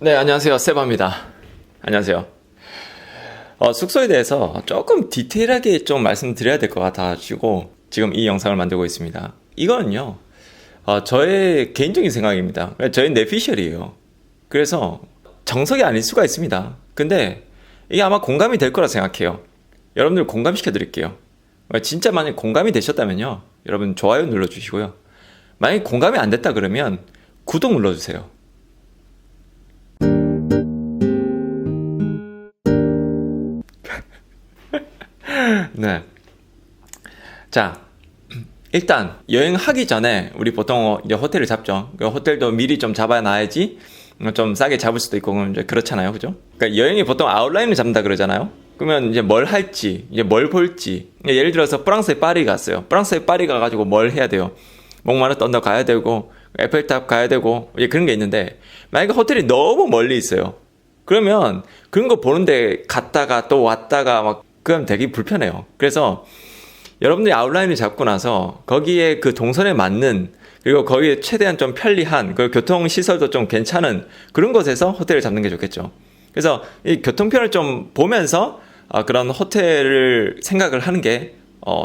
네, 안녕하세요. 세바입니다. 안녕하세요. 숙소에 대해서 조금 디테일하게 좀 말씀드려야 될 것 같아가지고 지금 이 영상을 만들고 있습니다. 이거는요, 저의 개인적인 생각입니다. 저희 뇌피셜이에요. 그래서 정석이 아닐 수가 있습니다. 근데 이게 아마 공감이 될 거라 생각해요. 여러분들 공감시켜 드릴게요. 진짜 만약 공감이 되셨다면요, 여러분 좋아요 눌러주시고요. 만약 공감이 안 됐다 그러면 구독 눌러주세요. 네. 자, 일단 여행하기 전에 우리 보통 이제 호텔을 잡죠. 그 호텔도 미리 좀 잡아놔야지 좀 싸게 잡을 수도 있고 이제 그렇잖아요, 그죠? 그러니까 여행이 보통 아웃라인을 잡는다 그러잖아요. 그러면 이제 뭘 할지, 이제 뭘 볼지. 예를 들어서 프랑스에 파리 갔어요. 프랑스에 파리 가가지고 뭘 해야 돼요? 몽마르트 언덕 가야 되고 에펠탑 가야 되고 이제 그런 게 있는데 만약에 호텔이 너무 멀리 있어요. 그러면 그런 거 보는데 갔다가 또 왔다가 막 그럼 되게 불편해요. 그래서 여러분들이 아웃라인을 잡고 나서 거기에 그 동선에 맞는 그리고 거기에 최대한 좀 편리한 그리고 교통시설도 좀 괜찮은 그런 곳에서 호텔을 잡는 게 좋겠죠. 그래서 이 교통편을 좀 보면서 그런 호텔을 생각을 하는 게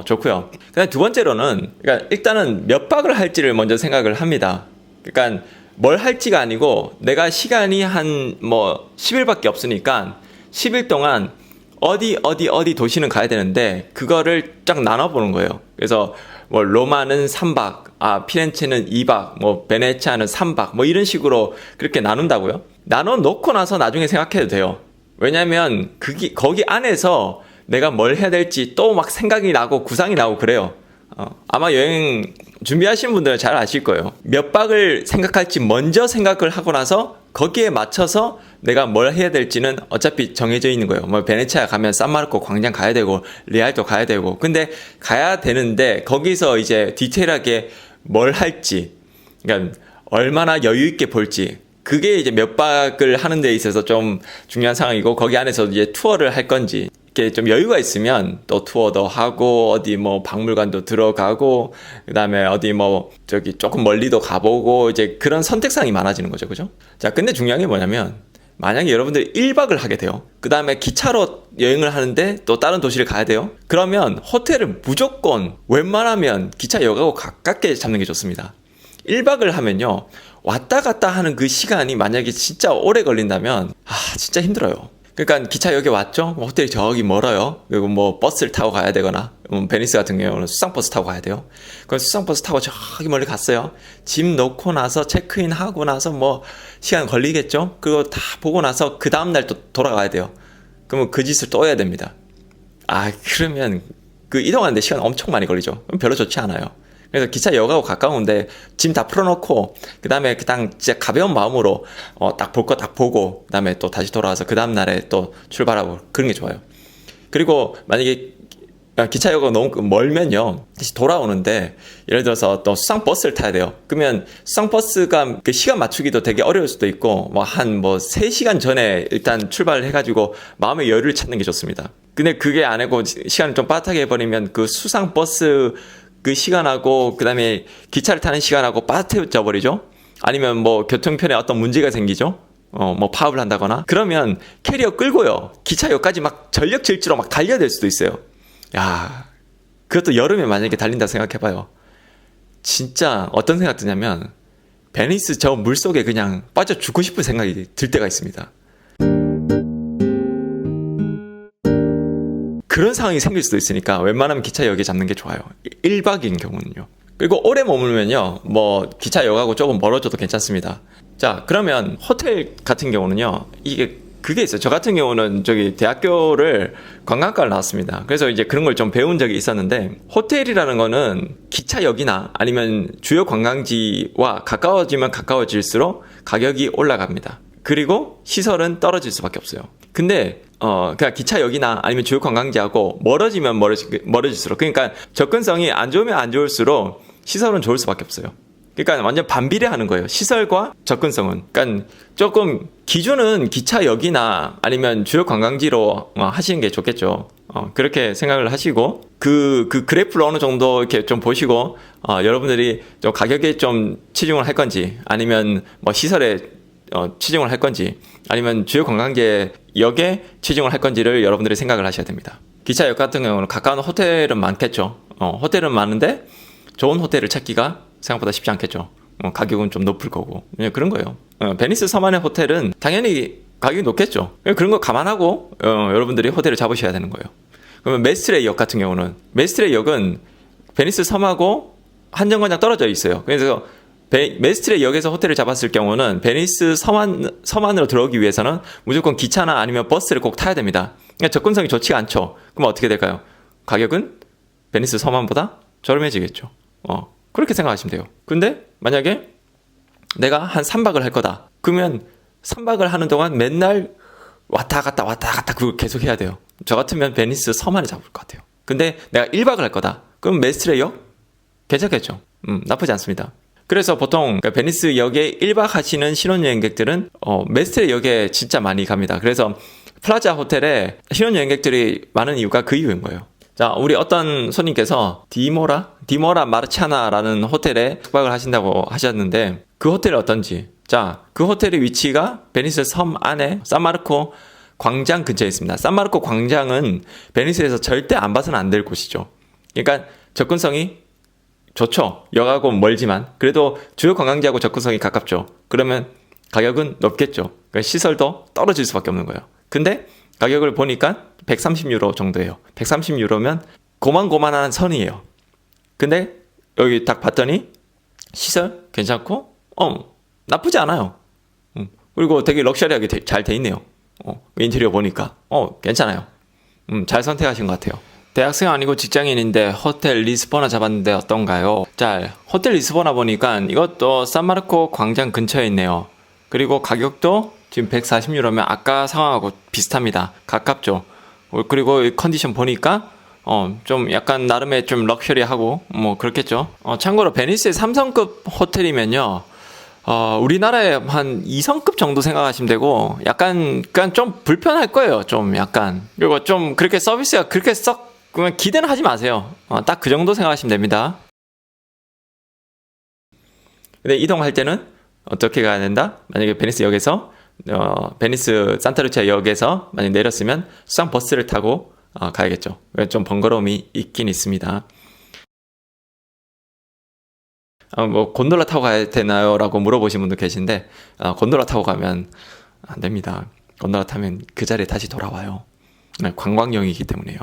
좋고요. 그다음 두 번째로는 그러니까 일단은 몇 박을 할지를 먼저 생각을 합니다. 그러니까 뭘 할지가 아니고 내가 시간이 한 뭐 10일밖에 없으니까 10일 동안 어디 도시는 가야 되는데 그거를 쫙 나눠보는 거예요. 그래서 뭐 로마는 3박, 피렌체는 2박, 뭐 베네치아는 3박, 뭐 이런 식으로 그렇게 나눈다고요. 나눠 놓고 나서 나중에 생각해도 돼요. 왜냐면 거기 안에서 내가 뭘 해야 될지 또 막 생각이 나고 구상이 나고 그래요. 아마 여행 준비하시는 분들은 잘 아실 거예요. 몇 박을 생각할지 먼저 생각을 하고 나서 거기에 맞춰서 내가 뭘 해야 될지는 어차피 정해져 있는 거예요. 뭐 베네치아 가면 산마르코 광장 가야 되고 리알토 가야 되고 근데 가야 되는데 거기서 이제 디테일하게 뭘 할지 그러니까 얼마나 여유 있게 볼지 그게 이제 몇 박을 하는 데 있어서 좀 중요한 상황이고 거기 안에서 이제 투어를 할 건지 이렇게 좀 여유가 있으면 또 투어도 하고 어디 뭐 박물관도 들어가고 그다음에 어디 뭐 저기 조금 멀리도 가보고 이제 그런 선택상이 많아지는 거죠. 그죠? 자, 근데 중요한 게 뭐냐면 만약에 여러분들이 1박을 하게 돼요. 그다음에 기차로 여행을 하는데 또 다른 도시를 가야 돼요. 그러면 호텔을 무조건 웬만하면 기차역하고 가깝게 잡는 게 좋습니다. 1박을 하면요. 왔다 갔다 하는 그 시간이 만약에 진짜 오래 걸린다면 진짜 힘들어요. 그러니까 기차역에 왔죠. 호텔이 저기 멀어요. 그리고 뭐 버스를 타고 가야 되거나 베니스 같은 경우는 수상버스 타고 가야 돼요. 그럼 수상버스 타고 저기 멀리 갔어요. 짐 놓고 나서 체크인 하고 나서 뭐 시간 걸리겠죠. 그리고 다 보고 나서 그 다음날 또 돌아가야 돼요. 그러면 그 짓을 또 해야 됩니다. 그러면 그 이동하는데 시간 엄청 많이 걸리죠. 그럼 별로 좋지 않아요. 그래서 기차역하고 가까운데 짐 다 풀어놓고 그 다음에 그냥 진짜 가벼운 마음으로 딱 볼 거 딱 보고 그 다음에 또 다시 돌아와서 그 다음날에 또 출발하고 그런 게 좋아요. 그리고 만약에 기차역이 너무 멀면요 다시 돌아오는데 예를 들어서 또 수상버스를 타야 돼요. 그러면 수상버스가 그 시간 맞추기도 되게 어려울 수도 있고 뭐 한 3시간 전에 일단 출발을 해가지고 마음의 여유를 찾는 게 좋습니다. 근데 그게 안 하고 시간을 좀 빠듯하게 해버리면 그 수상버스 그 시간하고 그 다음에 기차를 타는 시간하고 빠듯해져 버리죠. 아니면 뭐 교통편에 어떤 문제가 생기죠. 뭐 파업을 한다거나 그러면 캐리어 끌고요 기차역까지 막 전력 질주로 막 달려야 될 수도 있어요. 그것도 여름에 만약에 달린다 생각해봐요. 진짜 어떤 생각 드냐면 베니스 저 물속에 그냥 빠져 죽고 싶은 생각이 들 때가 있습니다. 그런 상황이 생길 수도 있으니까 웬만하면 기차역에 잡는 게 좋아요. 1박인 경우는요. 그리고 오래 머물면요 뭐 기차역하고 조금 멀어져도 괜찮습니다. 자, 그러면 호텔 같은 경우는요 그게 있어요. 저 같은 경우는 저기 대학교를 관광과를 나왔습니다. 그래서 이제 그런 걸 좀 배운 적이 있었는데 호텔이라는 거는 기차역이나 아니면 주요 관광지와 가까워지면 가까워질수록 가격이 올라갑니다. 그리고 시설은 떨어질 수밖에 없어요. 근데 그냥 기차역이나 아니면 주요 관광지하고 멀어지면 멀어질수록 그러니까 접근성이 안 좋으면 안 좋을수록 시설은 좋을 수밖에 없어요. 그러니까 완전 반비례하는 거예요. 시설과 접근성은. 그러니까 조금 기준은 기차역이나 아니면 주요 관광지로 하시는 게 좋겠죠. 그렇게 생각을 하시고 그 그래프를 어느 정도 이렇게 좀 보시고 여러분들이 좀 가격에 좀 치중을 할 건지 아니면 뭐 시설에 치중을 할 건지 아니면 주요 관광지역에 치중을 할 건지를 여러분들이 생각을 하셔야 됩니다. 기차역 같은 경우는 가까운 호텔은 많겠죠. 호텔은 많은데 좋은 호텔을 찾기가 생각보다 쉽지 않겠죠. 가격은 좀 높을 거고. 그런 거예요. 베니스 섬 안의 호텔은 당연히 가격이 높겠죠. 그런 거 감안하고 여러분들이 호텔을 잡으셔야 되는 거예요. 그러면 메스트레이 역 같은 경우는 메스트레이 역은 베니스 섬하고 한 정거장 떨어져 있어요. 그래서 메스트레이 역에서 호텔을 잡았을 경우는 베니스 섬 안으로 들어오기 위해서는 무조건 기차나 아니면 버스를 꼭 타야 됩니다. 그러니까 접근성이 좋지가 않죠. 그럼 어떻게 될까요? 가격은 베니스 섬 안보다 저렴해지겠죠. 그렇게 생각하시면 돼요. 근데 만약에 내가 한 3박을 할 거다. 그러면 3박을 하는 동안 맨날 왔다 갔다 그걸 계속 해야 돼요. 저 같으면 베니스 섬 안에 잡을 것 같아요. 근데 내가 1박을 할 거다. 그럼 메스트레이 역? 괜찮겠죠. 나쁘지 않습니다. 그래서 보통 베니스 역에 1박 하시는 신혼여행객들은 메스트레이 역에 진짜 많이 갑니다. 그래서 플라자 호텔에 신혼여행객들이 많은 이유가 그 이유인 거예요. 자, 우리 어떤 손님께서 디모라 마르차나라는 호텔에 숙박을 하신다고 하셨는데 그 호텔이 어떤지. 자, 그 호텔의 위치가 베니스 섬 안에 산마르코 광장 근처에 있습니다. 산마르코 광장은 베니스에서 절대 안 봐서는 안 될 곳이죠. 그러니까 접근성이 좋죠. 역하고 멀지만 그래도 주요 관광지하고 접근성이 가깝죠. 그러면 가격은 높겠죠. 그러니까 시설도 떨어질 수밖에 없는 거예요. 근데 가격을 보니까 130유로 정도예요. 130유로면 고만고만한 선이에요. 근데 여기 딱 봤더니 시설 괜찮고 나쁘지 않아요. 그리고 되게 럭셔리하게 잘 돼 있네요. 인테리어 보니까 괜찮아요. 잘 선택하신 것 같아요. 대학생 아니고 직장인인데 호텔 리스보나 잡았는데 어떤가요? 자, 호텔 리스보나 보니까 이것도 산마르코 광장 근처에 있네요. 그리고 가격도 지금 140유로면 아까 상황하고 비슷합니다. 가깝죠. 그리고 컨디션 보니까 좀 약간 나름의 좀 럭셔리하고 뭐 그렇겠죠. 참고로 베니스의 3성급 호텔이면요. 우리나라에 한 2성급 정도 생각하시면 되고 약간 그냥 좀 불편할 거예요. 좀 약간. 그리고 좀 그렇게 서비스가 그렇게 썩 그냥 기대는 하지 마세요. 딱 그 정도 생각하시면 됩니다. 근데 이동할 때는 어떻게 가야 된다? 만약에 베니스 역에서 베니스 산타루치아 역에서 만약 내렸으면 수상 버스를 타고 가야겠죠. 좀 번거로움이 있긴 있습니다. 뭐 곤돌라 타고 가야 되나요? 라고 물어보신 분도 계신데 곤돌라 타고 가면 안 됩니다. 곤돌라 타면 그 자리에 다시 돌아와요. 관광용이기 때문에요.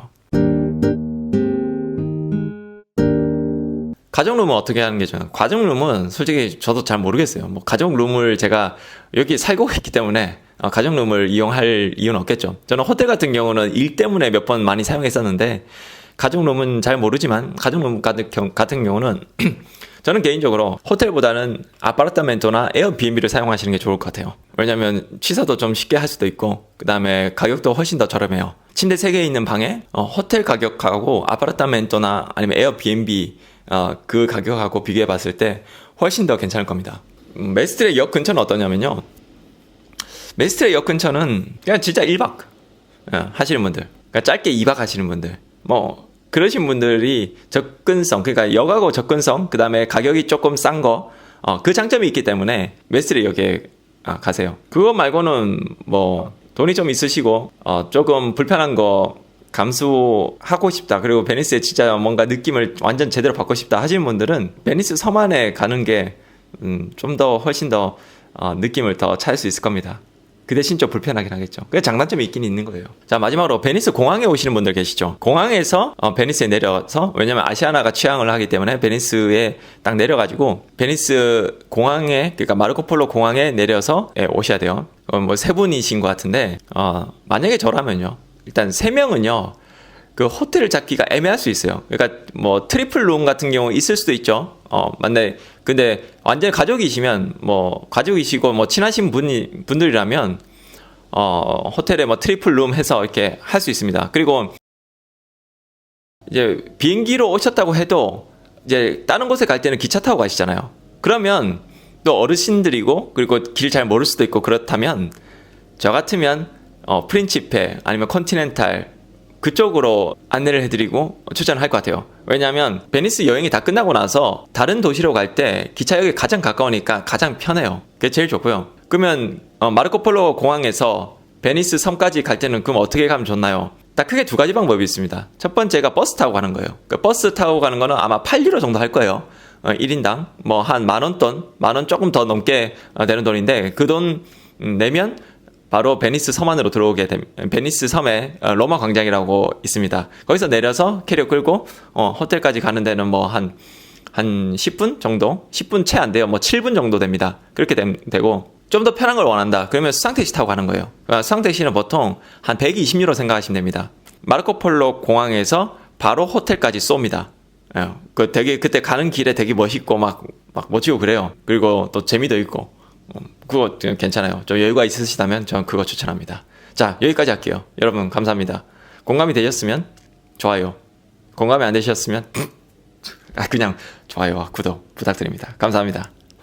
가정룸은 어떻게 하는 게 좋아요? 가정룸은 솔직히 저도 잘 모르겠어요. 뭐 가정룸을 제가 여기 살고 있기 때문에 가정룸을 이용할 이유는 없겠죠. 저는 호텔 같은 경우는 일 때문에 몇 번 많이 사용했었는데 가정룸은 잘 모르지만 가정룸 같은 경우는 저는 개인적으로 호텔보다는 아파르타멘토나 에어비앤비를 사용하시는 게 좋을 것 같아요. 왜냐면 취소도 좀 쉽게 할 수도 있고 그 다음에 가격도 훨씬 더 저렴해요. 침대 3개 있는 방에 호텔 가격하고 아파르타멘토나 아니면 에어비앤비 그 가격하고 비교해 봤을 때 훨씬 더 괜찮을 겁니다. 메스트레이 역 근처는 어떠냐면요. 메스트레이 역 근처는 그냥 진짜 1박 하시는 분들, 그러니까 짧게 2박 하시는 분들, 뭐 그러신 분들이 접근성, 그러니까 역하고 접근성, 그 다음에 가격이 조금 싼 거, 그 장점이 있기 때문에 메스트레이 역에 가세요. 그거 말고는 뭐 돈이 좀 있으시고 조금 불편한 거 감수하고 싶다. 그리고 베니스에 진짜 뭔가 느낌을 완전 제대로 받고 싶다 하시는 분들은 베니스 섬 안에 가는 게 좀 더 훨씬 더 느낌을 더 찾을 수 있을 겁니다. 그 대신 좀 불편하긴 하겠죠. 그게 장단점이 있긴 있는 거예요. 자, 마지막으로 베니스 공항에 오시는 분들 계시죠. 공항에서 베니스에 내려서, 왜냐면 아시아나가 취항을 하기 때문에 베니스에 딱 내려가지고 베니스 공항에, 그러니까 마르코폴로 공항에 내려서 오셔야 돼요. 뭐 3분이신 것 같은데 만약에 저라면요, 일단 3명은요 그 호텔을 잡기가 애매할 수 있어요. 그러니까 뭐 트리플 룸 같은 경우 있을 수도 있죠. 맞네. 근데 완전 가족이시면, 뭐 가족이시고 뭐 친하신 분들이라면 호텔에 뭐 트리플 룸 해서 이렇게 할 수 있습니다. 그리고 이제 비행기로 오셨다고 해도 이제 다른 곳에 갈 때는 기차 타고 가시잖아요. 그러면 또 어르신들이고 그리고 길 잘 모를 수도 있고 그렇다면 저 같으면 프린치페 아니면 컨티넨탈 그쪽으로 안내를 해드리고 추천을 할 것 같아요. 왜냐하면 베니스 여행이 다 끝나고 나서 다른 도시로 갈 때 기차역이 가장 가까우니까 가장 편해요. 그게 제일 좋고요. 그러면 마르코폴로 공항에서 베니스 섬까지 갈 때는 그럼 어떻게 가면 좋나요? 딱 크게 두 가지 방법이 있습니다. 첫 번째가 버스 타고 가는 거예요. 그 버스 타고 가는 거는 아마 8유로 정도 할 거예요. 1인당 뭐 한 만원 돈, 만원 조금 더 넘게 되는 돈인데 그 돈 내면 바로 베니스 섬 안으로 들어오게 됩니다. 베니스 섬에 로마 광장이라고 있습니다. 거기서 내려서 캐리어 끌고 호텔까지 가는 데는 뭐 한 10분 정도? 10분 채 안 돼요. 뭐 7분 정도 됩니다. 그렇게 되고 좀 더 편한 걸 원한다. 그러면 수상택시 타고 가는 거예요. 수상택시는 보통 한 120유로 생각하시면 됩니다. 마르코폴로 공항에서 바로 호텔까지 쏩니다. 그 되게 그때 가는 길에 되게 멋있고 막 멋지고 그래요. 그리고 또 재미도 있고 그거 괜찮아요. 좀 여유가 있으시다면 저는 그거 추천합니다. 자, 여기까지 할게요. 여러분 감사합니다. 공감이 되셨으면 좋아요. 공감이 안 되셨으면 그냥 좋아요와 구독 부탁드립니다. 감사합니다.